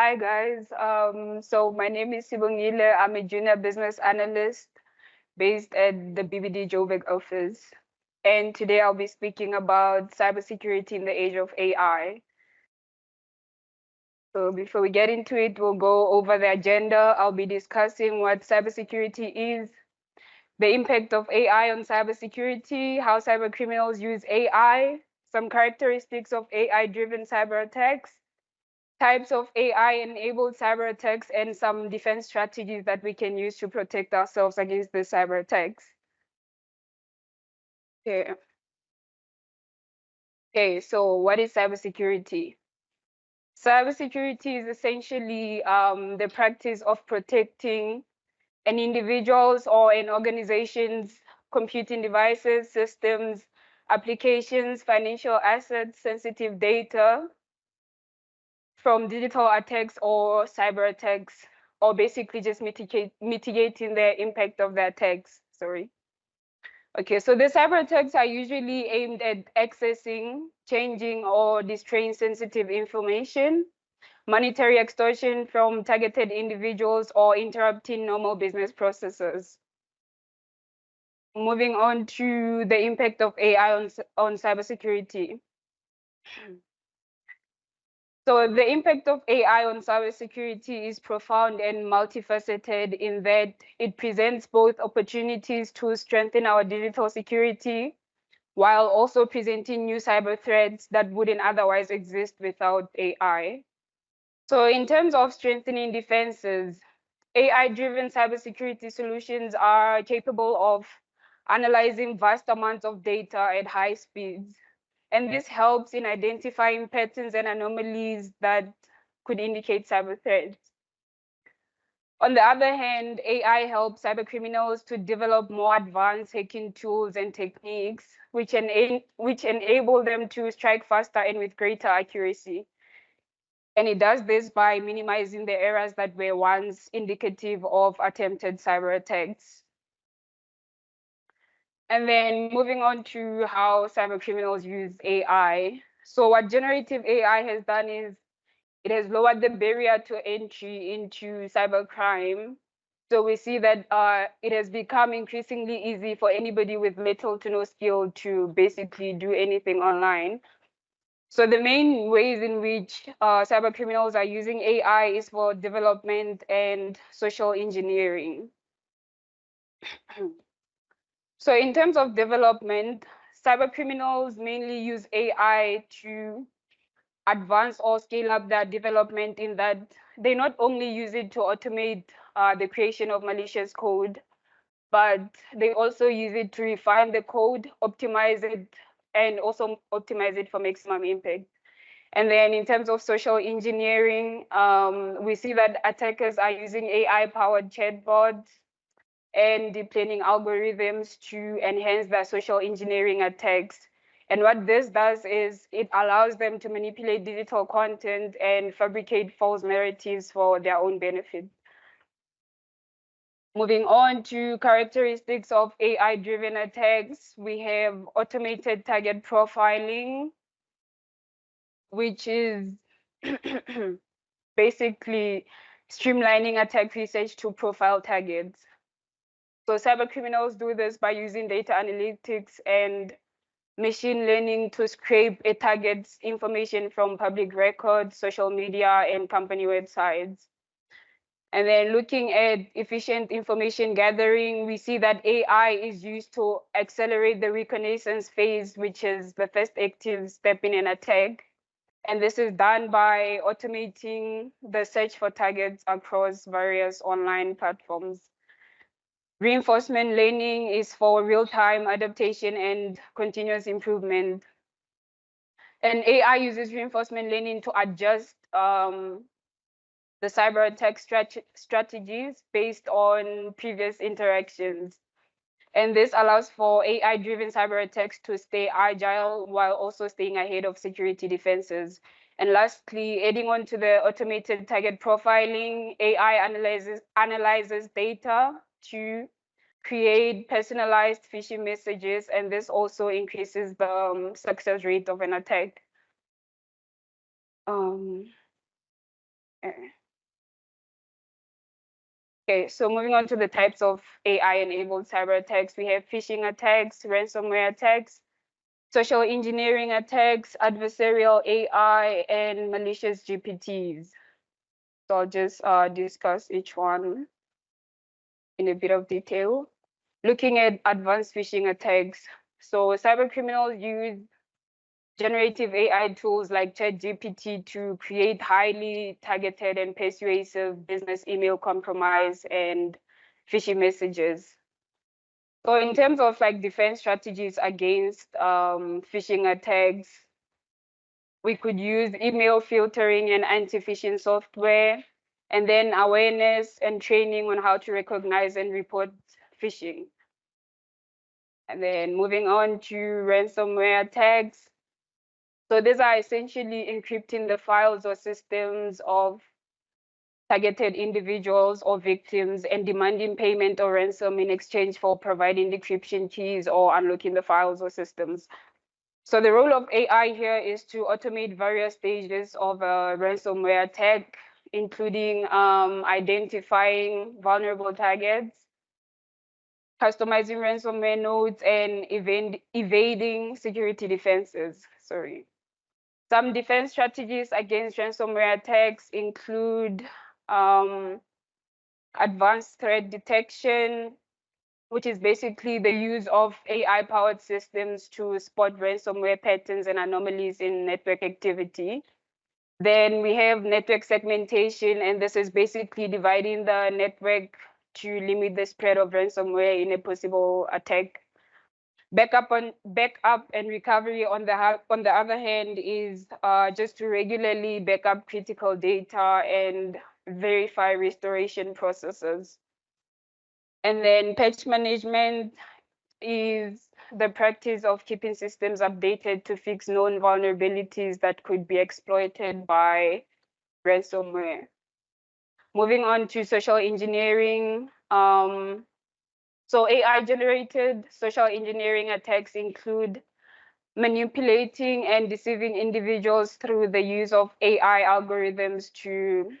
Hi guys. So my name is Sibongile. I'm a junior business analyst based at the BBD Joburg office. And today I'll be speaking about cybersecurity in the age of AI. So before we get into it, we'll go over the agenda. I'll be discussing what cybersecurity is, the impact of AI on cybersecurity, how cyber criminals use AI, some characteristics of AI-driven cyber attacks, types of AI-enabled cyber attacks, and some defense strategies that we can use to protect ourselves against the cyber attacks. Okay, so what is cybersecurity? Cybersecurity is essentially the practice of protecting an individual's or an organization's computing devices, systems, applications, financial assets, sensitive data from digital attacks or cyber attacks, or basically just mitigating the impact of the attacks. Sorry. Okay, so the cyber attacks are usually aimed at accessing, changing, or destroying sensitive information, monetary extortion from targeted individuals, or interrupting normal business processes. Moving on to the impact of AI on cybersecurity. So the impact of AI on cybersecurity is profound and multifaceted in that it presents both opportunities to strengthen our digital security while also presenting new cyber threats that wouldn't otherwise exist without AI. So in terms of strengthening defenses, AI-driven cybersecurity solutions are capable of analyzing vast amounts of data at high speeds. And this helps in identifying patterns and anomalies that could indicate cyber threats. On the other hand, AI helps cybercriminals to develop more advanced hacking tools and techniques, which enable them to strike faster and with greater accuracy. And it does this by minimizing the errors that were once indicative of attempted cyber attacks. And then moving on to how cyber criminals use AI. So what generative AI has done is it has lowered the barrier to entry into cybercrime. So we see that it has become increasingly easy for anybody with little to no skill to basically do anything online. So the main ways in which cyber criminals are using AI is for development and social engineering. So in terms of development, cyber criminals mainly use AI to advance or scale up their development in that they not only use it to automate the creation of malicious code, but they also use it to refine the code, optimize it, and also optimize it for maximum impact. And then in terms of social engineering, we see that attackers are using AI-powered chatbots and deep learning algorithms to enhance their social engineering attacks. And what this does is it allows them to manipulate digital content and fabricate false narratives for their own benefit. Moving on to characteristics of AI-driven attacks, we have automated target profiling, which is basically streamlining attack research to profile targets. So cyber criminals do this by using data analytics and machine learning to scrape a target's information from public records, social media, and company websites. And then looking at efficient information gathering, we see that AI is used to accelerate the reconnaissance phase, which is the first active step in an attack. And this is done by automating the search for targets across various online platforms. Reinforcement learning is for real-time adaptation and continuous improvement. And AI uses reinforcement learning to adjust the cyber attack strategies based on previous interactions. And this allows for AI-driven cyber attacks to stay agile while also staying ahead of security defenses. And lastly, adding on to the automated target profiling, AI analyzes data to create personalized phishing messages, and this also increases the success rate of an attack. Okay, so moving on to the types of AI-enabled cyber attacks, we have phishing attacks, ransomware attacks, social engineering attacks, adversarial AI, and malicious GPTs. So I'll just discuss each one in a bit of detail. Looking at advanced phishing attacks, so cyber criminals use generative AI tools like ChatGPT to create highly targeted and persuasive business email compromise and phishing messages. So in terms of like defense strategies against phishing attacks, we could use email filtering and anti-phishing software, and then awareness and training on how to recognize and report phishing. And then moving on to ransomware attacks. So these are essentially encrypting the files or systems of targeted individuals or victims and demanding payment or ransom in exchange for providing decryption keys or unlocking the files or systems. So the role of AI here is to automate various stages of a ransomware attack, including identifying vulnerable targets, customizing ransomware nodes, and evading security defenses. Sorry. Some defense strategies against ransomware attacks include advanced threat detection, which is basically the use of AI-powered systems to spot ransomware patterns and anomalies in network activity. Then we have network segmentation, and this is basically dividing the network to limit the spread of ransomware in a possible attack. Backup and recovery on the other hand is just to regularly back up critical data and verify restoration processes. And then patch management is the practice of keeping systems updated to fix known vulnerabilities that could be exploited by ransomware. Moving on to social engineering. So AI-generated social engineering attacks include manipulating and deceiving individuals through the use of AI algorithms to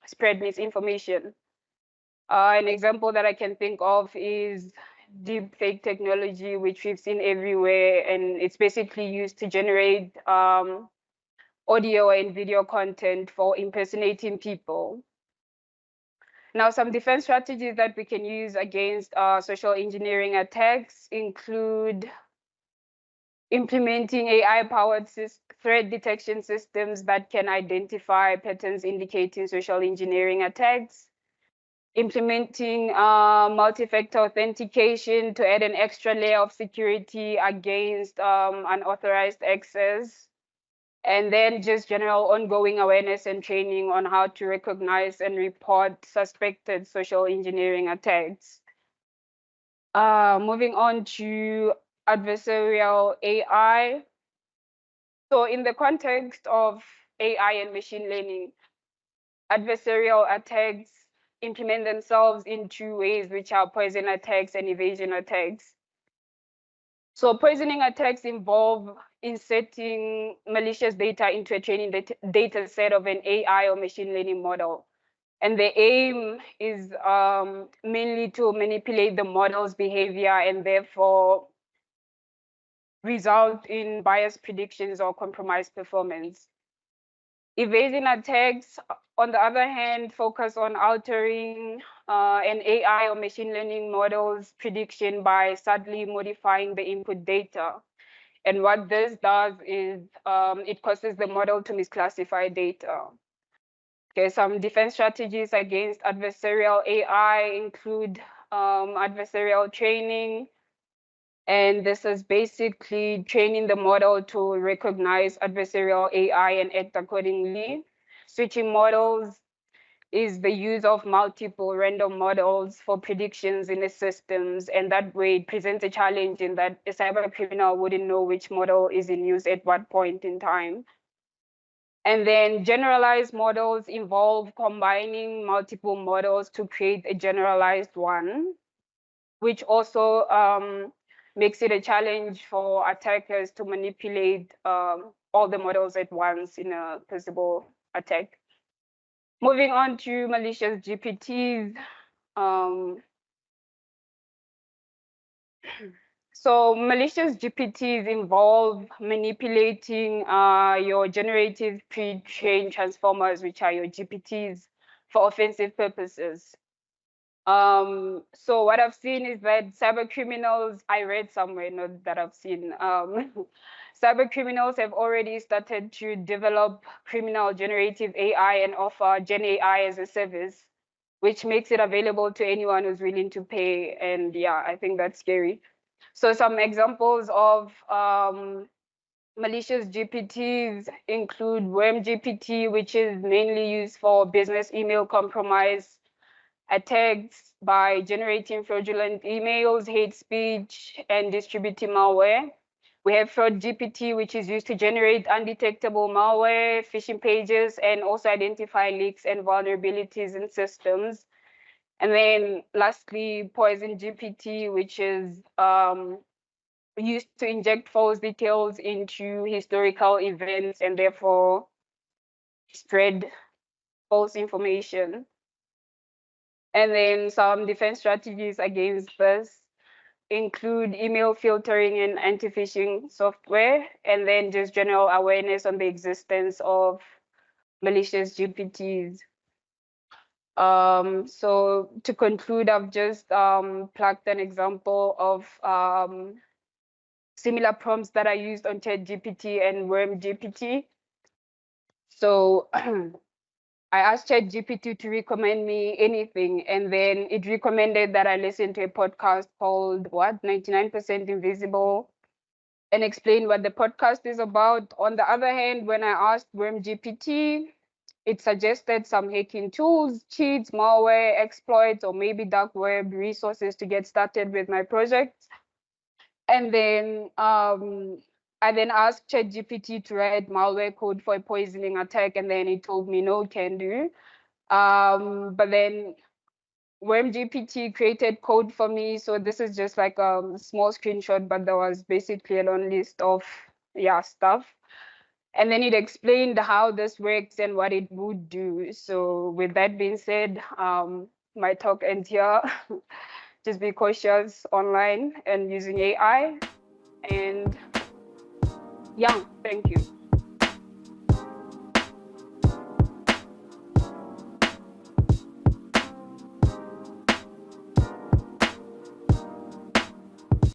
spread misinformation. An example that I can think of is deepfake technology, which we've seen everywhere, and it's basically used to generate audio and video content for impersonating people. Now, some defense strategies that we can use against social engineering attacks include implementing AI-powered threat detection systems that can identify patterns indicating social engineering attacks, implementing multi-factor authentication to add an extra layer of security against unauthorized access, and then just general ongoing awareness and training on how to recognize and report suspected social engineering attacks. Moving on to adversarial AI. So in the context of AI and machine learning, adversarial attacks implement themselves in two ways, which are poison attacks and evasion attacks. So poisoning attacks involve inserting malicious data into a training data set of an AI or machine learning model. And the aim is mainly to manipulate the model's behavior and therefore result in biased predictions or compromised performance. Evasion attacks, on the other hand, focus on altering an AI or machine learning model's prediction by subtly modifying the input data. And what this does is it causes the model to misclassify data. Okay, some defense strategies against adversarial AI include adversarial training, and this is basically training the model to recognize adversarial AI and act accordingly. Switching models is the use of multiple random models for predictions in the systems, and that way it presents a challenge in that a cyber criminal wouldn't know which model is in use at what point in time. And then generalized models involve combining multiple models to create a generalized one, which also makes it a challenge for attackers to manipulate all the models at once in a possible attack. Moving on to malicious GPTs. So malicious GPTs involve manipulating your generative pre-trained transformers, which are your GPTs, for offensive purposes. So what I've seen is that cyber criminals, I read somewhere, not that I've seen, cyber criminals have already started to develop criminal generative AI and offer Gen AI as a service, which makes it available to anyone who's willing to pay. And yeah, I think that's scary. So some examples of malicious GPTs include Worm GPT, which is mainly used for business email compromise attacks by generating fraudulent emails, hate speech, and distributing malware. We have Fraud GPT, which is used to generate undetectable malware, phishing pages, and also identify leaks and vulnerabilities in systems. And then lastly, Poison GPT, which is used to inject false details into historical events and therefore spread false information. And then some defense strategies against this include email filtering and anti-phishing software, and then just general awareness on the existence of malicious GPTs. So to conclude, I've just plugged an example of similar prompts that I used on ChatGPT and Worm GPT. So I asked ChatGPT to recommend me anything, and then it recommended that I listen to a podcast called what 99% Invisible, and explain what the podcast is about. On the other hand, when I asked Worm GPT, it suggested some hacking tools, cheats, malware, exploits, or maybe dark web resources to get started with my project. And then I then asked ChatGPT to write malware code for a poisoning attack, and then it told me no, can do. But then Worm GPT created code for me. So this is just like a small screenshot, but there was basically a long list of stuff. And then it explained how this works and what it would do. So with that being said, my talk ends here. Just be cautious online and using AI. And yeah, thank you.